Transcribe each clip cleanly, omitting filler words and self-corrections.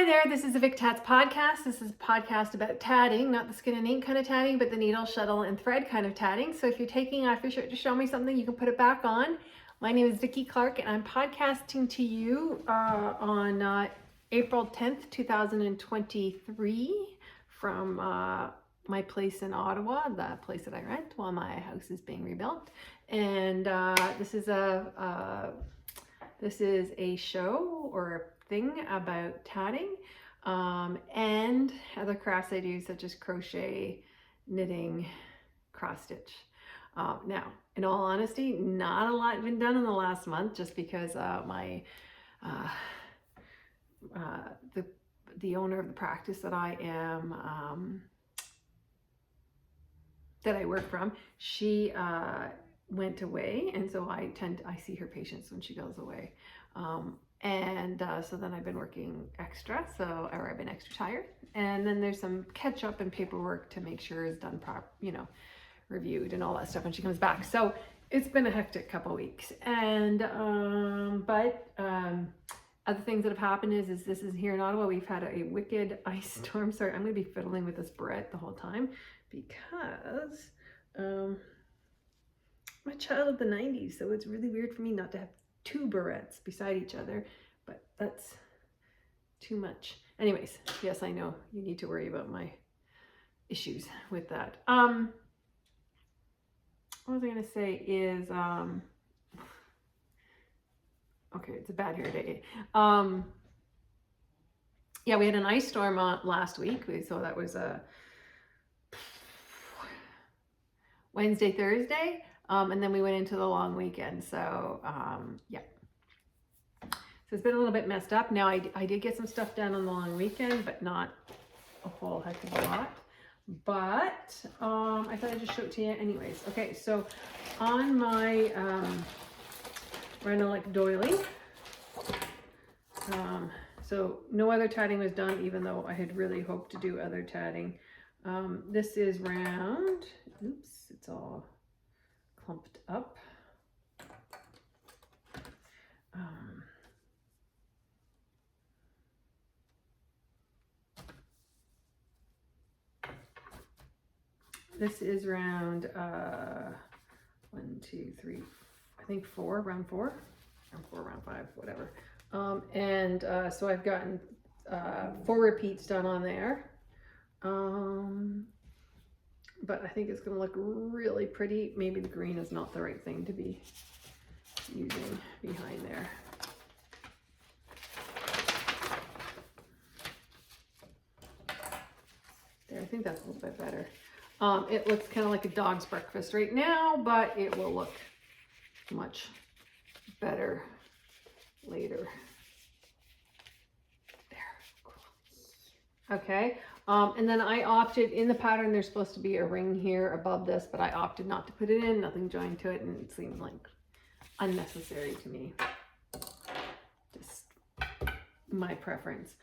Hi there, this is the Vic Tats podcast. This is a podcast about tatting, not the skin and ink kind of tatting, but the needle, shuttle, and thread kind of tatting. So if you're taking off your shirt to show me something, you can put it back on. My name is Vicki Clark, and I'm podcasting to you on April 10th, 2023 from my place in Ottawa, the place that I rent while my house is being rebuilt. And this is a show or a thing about tatting and other crafts I do, such as crochet, knitting, cross stitch. Now, in all honesty, not a lot been done in the last month, just because the owner of the practice that I am that I work from, she went away, and so I see her patients when she goes away. So then I've been working extra, or I've been extra tired. And then there's some catch up and paperwork to make sure is done reviewed and all that stuff when she comes back. So it's been a hectic couple weeks. And, other things that have happened is this is here in Ottawa, we've had a wicked ice storm. Sorry, I'm going to be fiddling with this barrette the whole time because, I'm a child of the 90s, so it's really weird for me not to have two barrettes beside each other, but that's too much. Anyways, yes, I know you need to worry about my issues with that. What was I going to say is, okay, it's a bad hair day. Yeah, we had an ice storm last week, so that was Wednesday, Thursday. And then we went into the long weekend. So, yeah. So it's been a little bit messed up. Now, I did get some stuff done on the long weekend, but not a whole heck of a lot. But I thought I'd just show it to you anyways. Okay, so on my Renolic doily, so no other tatting was done, even though I had really hoped to do other tatting. This is round. Oops, it's all clumped up. This is round 1, 2, 3, I think 4, round 4, round 5, whatever. So I've gotten 4 repeats done on there. But I think it's going to look really pretty. Maybe the green is not the right thing to be using behind there. There, I think that's a little bit better. It looks kind of like a dog's breakfast right now, but it will look much better later. There, cool. Okay. And then I opted, in the pattern, there's supposed to be a ring here above this, but I opted not to put it in, nothing joined to it, and it seemed like unnecessary to me. Just my preference.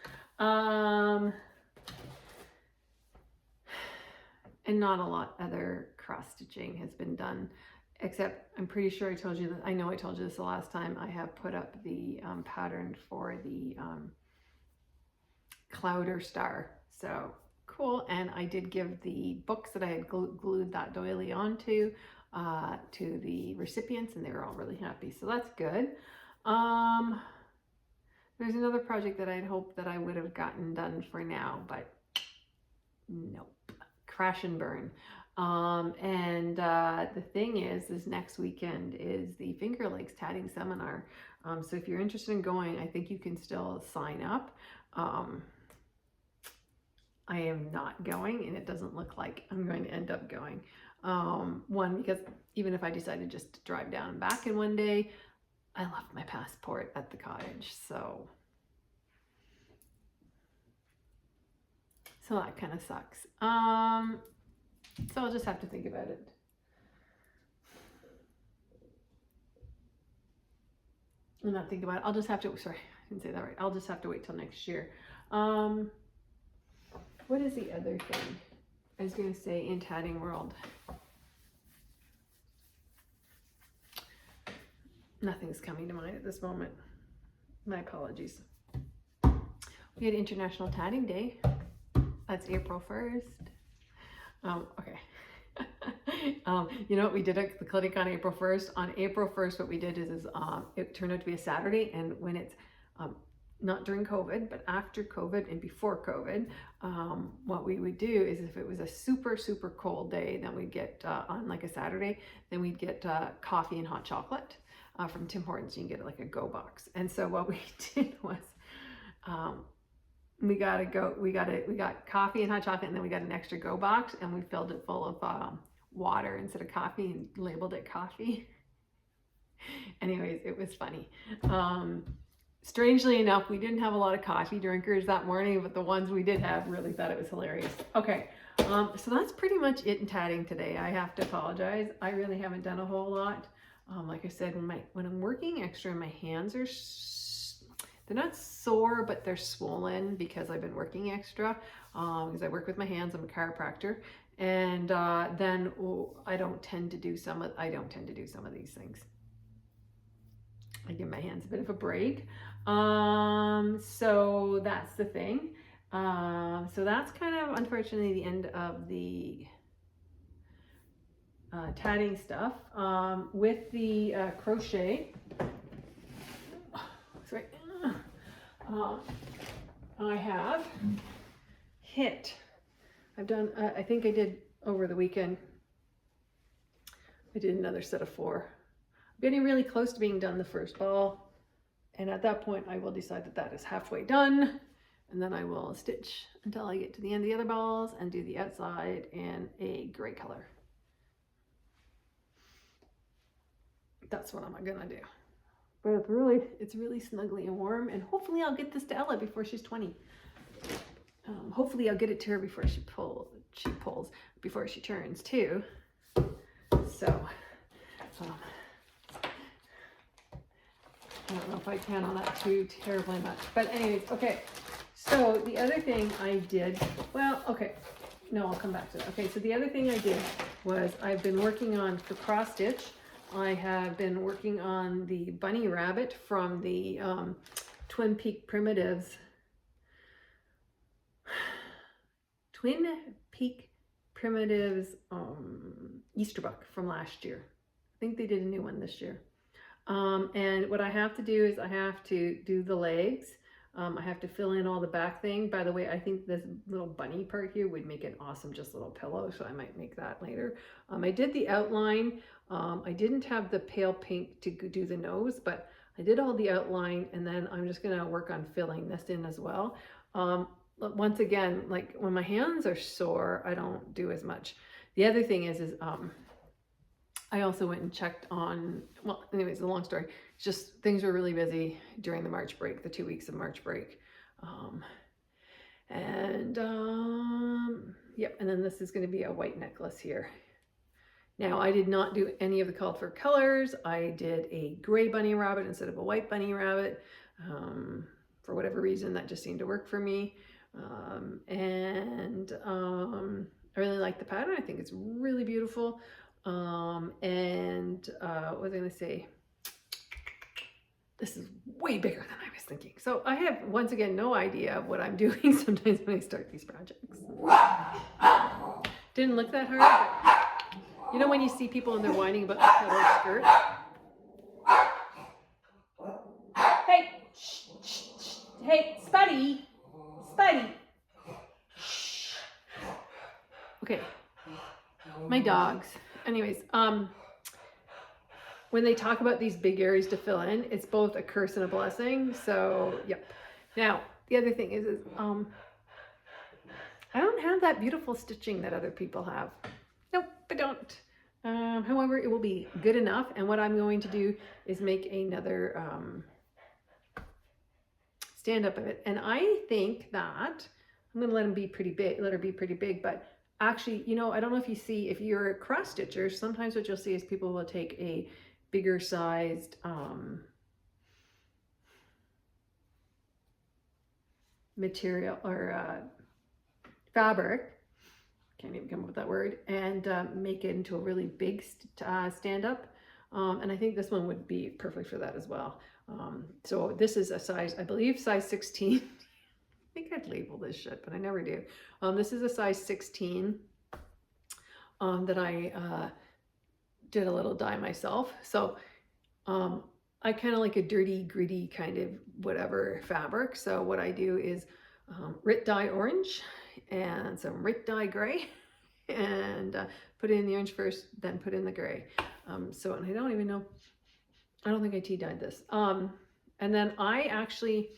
And not a lot other cross stitching has been done, except I'm pretty sure I told you that, I know I told you this the last time, I have put up the pattern for the Clouder Star. So cool. And I did give the books that I had glued that doily onto to the recipients, and they were all really happy. So that's good. There's another project that I'd hoped that I would have gotten done for now, but nope. Crash and burn. The thing is, this next weekend is the Finger Lakes Tatting Seminar. So if you're interested in going, I think you can still sign up. I am not going, and it doesn't look like I'm going to end up going. One, because even if I decided just to drive down and back in one day, I left my passport at the cottage, so that kind of sucks. So I'll just have to think about it. Well, not think about it. I'll just have to, sorry, I didn't say that right. I'll just have to wait till next year. What is the other thing I was going to say in tatting world? Nothing's coming to mind at this moment. My apologies. We had International Tatting Day. That's April 1st. Okay. You know what we did at the clinic on April 1st? On April 1st, what we did is it turned out to be a Saturday, and when it's not during COVID, but after COVID and before COVID, what we would do is if it was a super, super cold day, then we'd get on like a Saturday, then we'd get coffee and hot chocolate from Tim Hortons. You can get like a go box. And so what we did was we got coffee and hot chocolate, and then we got an extra go box, and we filled it full of water instead of coffee and labeled it coffee. Anyways, it was funny. Strangely enough, we didn't have a lot of coffee drinkers that morning, but the ones we did have really thought it was hilarious. Okay, so that's pretty much it in tatting today. I have to apologize. I really haven't done a whole lot. Like I said, when I'm working extra, my hands are they're not sore, but they're swollen because I've been working extra. Because I work with my hands. I'm a chiropractor, and then I don't tend to do some of these things. I give my hands a bit of a break. So that's the thing. So that's kind of unfortunately the end of the tatting stuff. With the crochet, sorry, I have hit. I've done. I think I did over the weekend. I did another set of 4. Getting really close to being done the first ball, and at that point I will decide that that is halfway done, and then I will stitch until I get to the end of the other balls and do the outside in a gray color. That's what I'm gonna do. But it's really snuggly and warm, and hopefully I'll get this to Ella before she's 20. Hopefully I'll get it to her before she pulls before she turns too. So I don't know if I can on that too terribly much, but anyways, okay. So the other thing I did, well, okay, no, I'll come back to that. Okay, so the other thing I did was I've been working on, for cross stitch, I have been working on the bunny rabbit from the Twin Peak Primitives Easter book from last year. I think they did a new one this year. And what I have to do is I have to do the legs. I have to fill in all the back thing. By the way, I think this little bunny part here would make an awesome just little pillow, so I might make that later. I did the outline. I didn't have the pale pink to do the nose, but I did all the outline, and then I'm just gonna work on filling this in as well. Once again, like when my hands are sore, I don't do as much. The other thing is I also went and checked on, well, anyways, the long story, just things were really busy during the March break, the 2 weeks of March break. Yep, and then this is going to be a white necklace here. Now, I did not do any of the called for colors. I did a gray bunny rabbit instead of a white bunny rabbit. For whatever reason, that just seemed to work for me. I really like the pattern. I think it's really beautiful. What was I going to say? This is way bigger than I was thinking. So I have, once again, no idea of what I'm doing sometimes when I start these projects. Didn't look that hard, but you know when you see people and they're whining about the color skirt? Hey, shh, shh, shh. Hey, Spuddy, Spuddy. Shh. Okay, my dogs. Anyways, when they talk about these big areas to fill in, it's both a curse and a blessing. So, yep. Now, the other thing is I don't have that beautiful stitching that other people have. Nope, I don't. However, it will be good enough. And what I'm going to do is make another stand-up of it. And I think that I'm going to let her be pretty big, but actually, you know, I don't know if you see, if you're a cross stitcher, sometimes what you'll see is people will take a bigger sized material or fabric, can't even come up with that word, and make it into a really big stand-up. And I think this one would be perfect for that as well. So this is a size, I believe, size 16. think I'd label this shit, but I never do. This is a size 16 that I did a little dye myself. So I kind of like a dirty, gritty kind of whatever fabric. So what I do is Rit dye orange and some Rit dye gray and put in the orange first, then put in the gray. So, and I don't even know, I don't think I tea dyed this. And then I actually,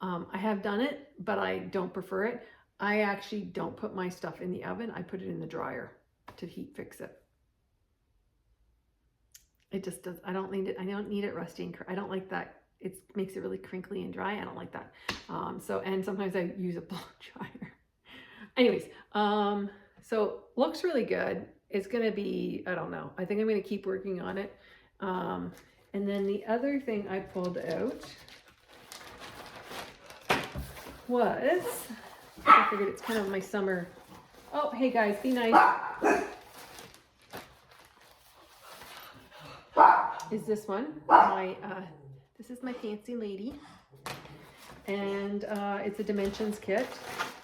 I have done it, but I don't prefer it. I actually don't put my stuff in the oven. I put it in the dryer to heat fix it. It just does, I don't need it. I don't need it rusty and I don't like that. It makes it really crinkly and dry. I don't like that. And sometimes I use a blow dryer. Anyways, so looks really good. It's going to be, I don't know. I think I'm going to keep working on it. And then the other thing I pulled out was, I figured it's kind of my summer. Oh, hey guys, be nice. Is this one. This is my fancy lady. And it's a dimensions kit.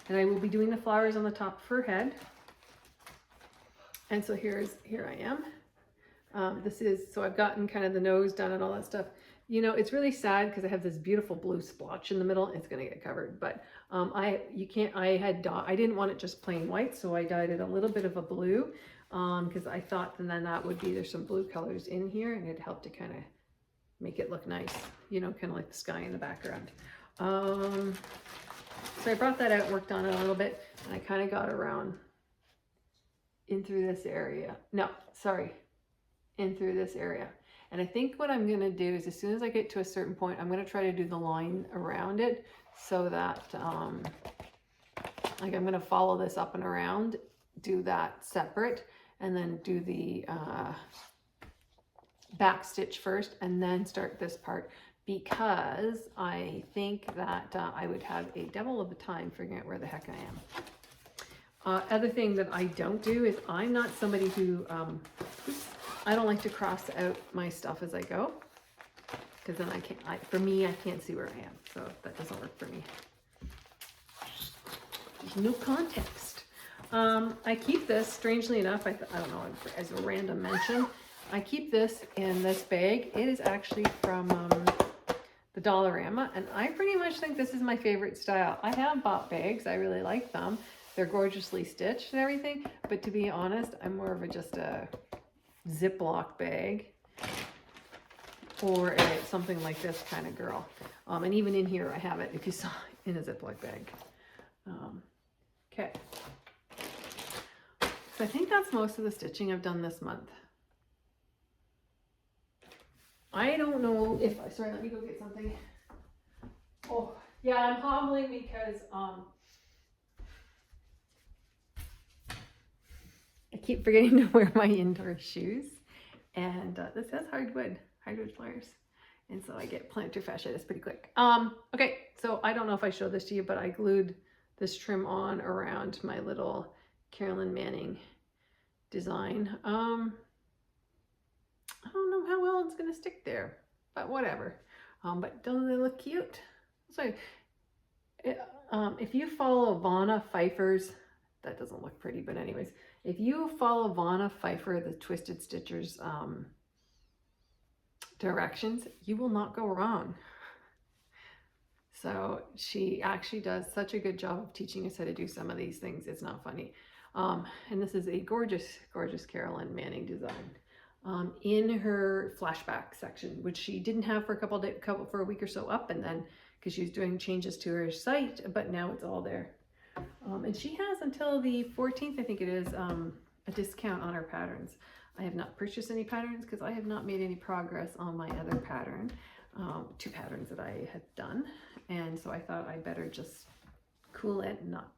And I will be doing the flowers on the top of her head. And so here I am. So I've gotten kind of the nose done and all that stuff. You know, it's really sad because I have this beautiful blue splotch in the middle. It's going to get covered, but I didn't want it just plain white, so I dyed it a little bit of a blue because I thought then that would be, there's some blue colors in here and it'd help to kind of make it look nice, you know, kind of like the sky in the background. So I brought that out, worked on it a little bit, and I kind of got around in through this area. No, sorry, in through this area. And I think what I'm going to do is as soon as I get to a certain point, I'm going to try to do the line around it so that, like I'm going to follow this up and around, do that separate, and then do the back stitch first, and then start this part, because I think that I would have a devil of a time figuring out where the heck I am. Other thing that I don't do is I'm not somebody who, I don't like to cross out my stuff as I go, because then for me, I can't see where I am. So that doesn't work for me. There's no context. I keep this, strangely enough, I don't know, as a random mention, I keep this in this bag. It is actually from the Dollarama, and I pretty much think this is my favorite style. I have bought bags. I really like them. They're gorgeously stitched and everything, but to be honest, I'm more of just a Ziploc bag or something like this kind of girl. And even in here, I have it, if you saw it, in a Ziploc bag. Okay. So I think that's most of the stitching I've done this month. I don't know if, sorry, let me go get something. Oh, yeah, I'm hobbling because I keep forgetting to wear my indoor shoes. And this has hardwood flowers. And so I get plantar fasciitis pretty quick. Okay, so I don't know if I showed this to you, but I glued this trim on around my little Carolyn Manning design. I don't know how well it's going to stick there, but whatever. But doesn't it look cute? So if you follow Vonna Pfeiffer's, that doesn't look pretty, but anyways, if you follow Vonna Pfeiffer, the Twisted Stitchers directions, you will not go wrong. So she actually does such a good job of teaching us how to do some of these things. It's not funny. And this is a gorgeous, gorgeous Carolyn Manning design. In her flashback section, which she didn't have for for a week or so up, and then because she was doing changes to her site, but now it's all there. And she has until the 14th, I think it is, a discount on her patterns. I have not purchased any patterns because I have not made any progress on my other pattern, 2 patterns that I had done, and so I thought I better just cool it and not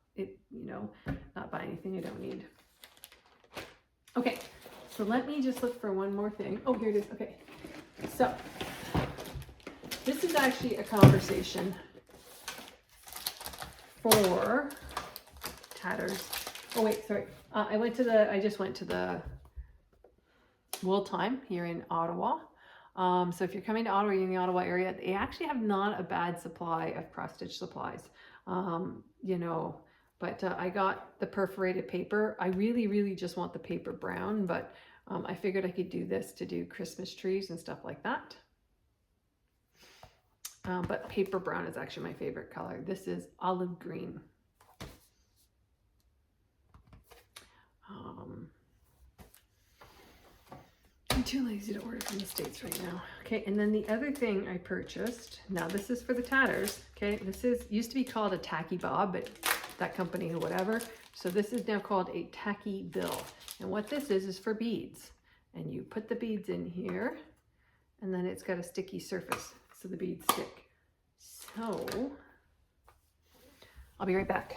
buy anything I don't need. Okay. So let me just look for one more thing. Oh, here it is. Okay. So this is actually a conversation for tatters. Oh, wait, sorry. I just went to the Wool Time here in Ottawa. So if you're coming to Ottawa, you're in the Ottawa area, they actually have not a bad supply of cross stitch supplies. You know, but I got the perforated paper. I really just want the paper brown, but I figured I could do this to do Christmas trees and stuff like that. But paper brown is actually my favorite color. This is olive green. I'm too lazy to order from the States right now. Okay, and then the other thing I purchased, now this is for the tatters, okay? This is used to be called a tacky bob, but that company or whatever. So this is now called a tacky bill. And what this is for beads. And you put the beads in here, and then it's got a sticky surface, so the beads stick. So, I'll be right back.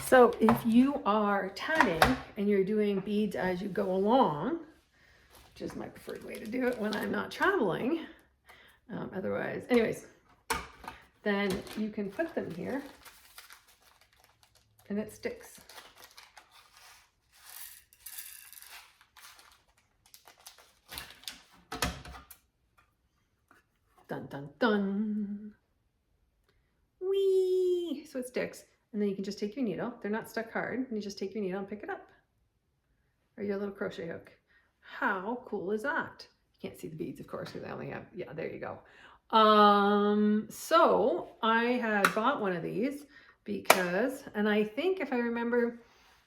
So if you are tatting and you're doing beads as you go along, which is my preferred way to do it when I'm not traveling, otherwise, anyways, then you can put them here and it sticks. Dun, dun, dun. Whee! So it sticks. And then you can just take your needle. They're not stuck hard. And you just take your needle and pick it up. Or your little crochet hook. How cool is that? You can't see the beads, of course, because I only have, yeah, there you go. So I had bought one of these because, and I think if I remember,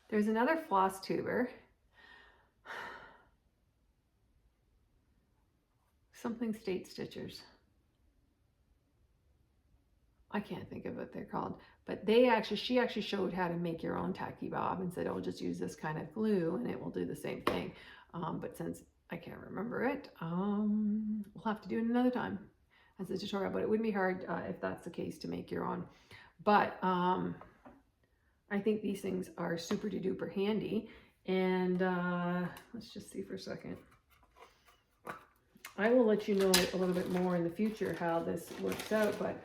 there's another floss tuber. Something State Stitchers. I can't think of what they're called, but she actually showed how to make your own tacky bob and said, oh, just use this kind of glue and it will do the same thing. But since I can't remember it, we'll have to do it another time as a tutorial, but it wouldn't be hard if that's the case to make your own. But I think these things are super duper handy. And let's just see for a second. I will let you know a little bit more in the future how this works out, but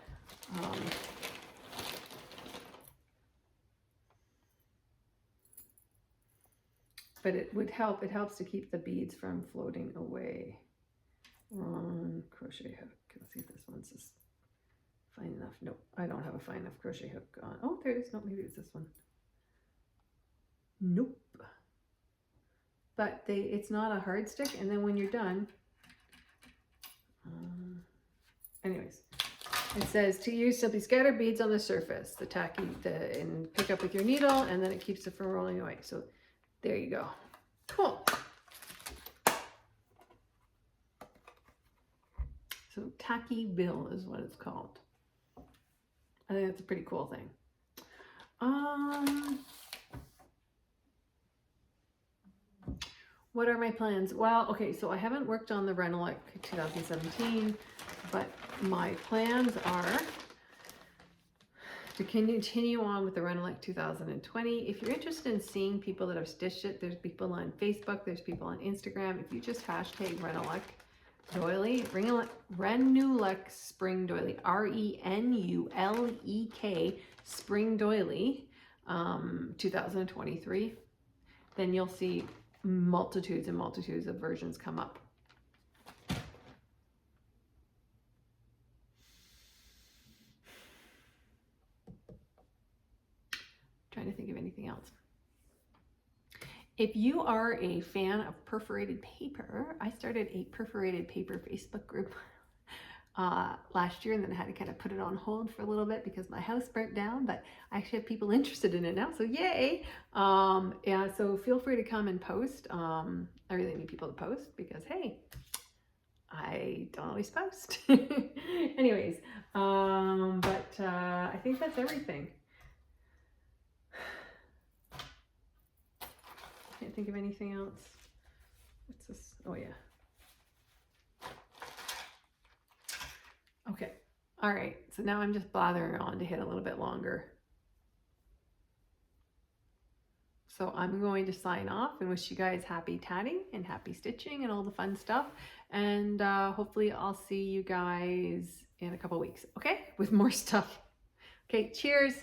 it would help. It helps to keep the beads from floating away. Wrong crochet hook. Let's see if this one's just fine enough. Nope, I don't have a fine enough crochet hook on. Oh, there it is. No, maybe it's this one. Nope. But it's not a hard stick. And then when you're done, anyways. It says to use, simply scatter beads on the surface, and pick up with your needle, and then it keeps it from rolling away. So there you go. Cool. So tacky bill is what it's called. I think that's a pretty cool thing. What are my plans? Well, okay, so I haven't worked on the Renelec 2017, but my plans are to continue on with the Renelec 2020. If you're interested in seeing people that have stitched it, there's people on Facebook, there's people on Instagram. If you just hashtag Renelec doily, Renulek spring doily, RENULEK spring doily 2023, then you'll see multitudes and multitudes of versions come up. Trying to think of anything else. If you are a fan of perforated paper, I started a perforated paper Facebook group last year, and then I had to kind of put it on hold for a little bit because my house burnt down, but I actually have people interested in it now, so yay. Yeah, so feel free to come and post. I really need people to post because, hey, I don't always post. Anyways, but I think that's everything. Can't think of anything else. What's this? Oh yeah. Okay. All right. So now I'm just blathering on to hit a little bit longer. So I'm going to sign off and wish you guys happy tatting and happy stitching and all the fun stuff. And hopefully I'll see you guys in a couple weeks, okay? With more stuff. Okay, cheers.